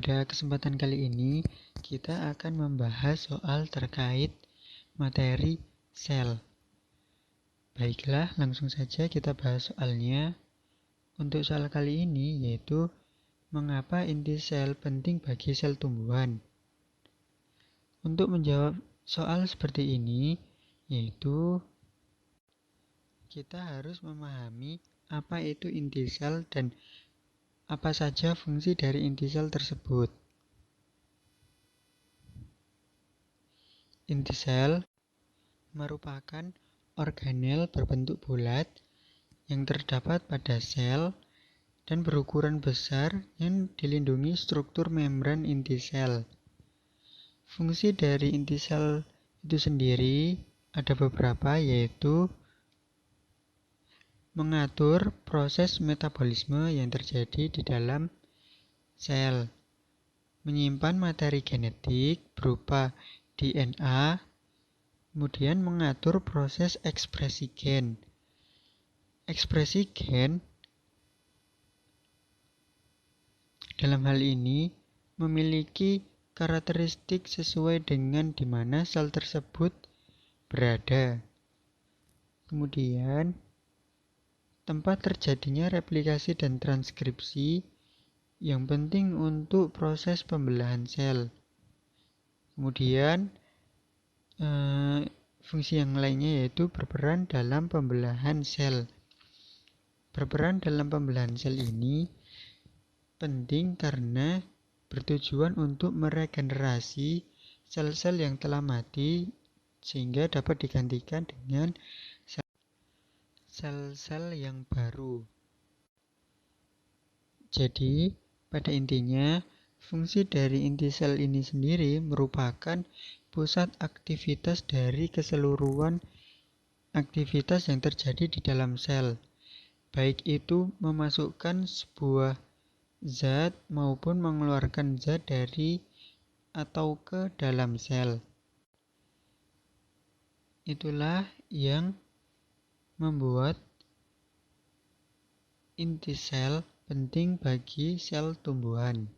Pada kesempatan kali ini, kita akan membahas soal terkait materi sel. Baiklah, langsung saja kita bahas soalnya. Untuk soal kali ini yaitu mengapa inti sel penting bagi sel tumbuhan. Untuk menjawab soal seperti ini, yaitu kita harus memahami apa itu inti sel dan apa saja fungsi dari inti sel tersebut. Inti sel merupakan organel berbentuk bulat yang terdapat pada sel dan berukuran besar yang dilindungi struktur membran inti sel. Fungsi dari inti sel itu sendiri ada beberapa, yaitu mengatur proses metabolisme yang terjadi di dalam sel, menyimpan materi genetik berupa DNA, kemudian mengatur proses ekspresi gen. Ekspresi gen dalam hal ini memiliki karakteristik sesuai dengan di mana sel tersebut berada. Kemudian, tempat terjadinya replikasi dan transkripsi yang penting untuk proses pembelahan sel. Kemudian, fungsi yang lainnya yaitu berperan dalam pembelahan sel. Berperan dalam pembelahan sel ini penting karena bertujuan untuk meregenerasi sel-sel yang telah mati sehingga dapat digantikan dengan sel-sel yang baru. Jadi, pada intinya, fungsi dari inti sel ini sendiri merupakan pusat aktivitas dari keseluruhan aktivitas yang terjadi di dalam sel, baik itu memasukkan sebuah zat maupun mengeluarkan zat dari atau ke dalam sel. Itulah yang membuat inti sel penting bagi sel tumbuhan.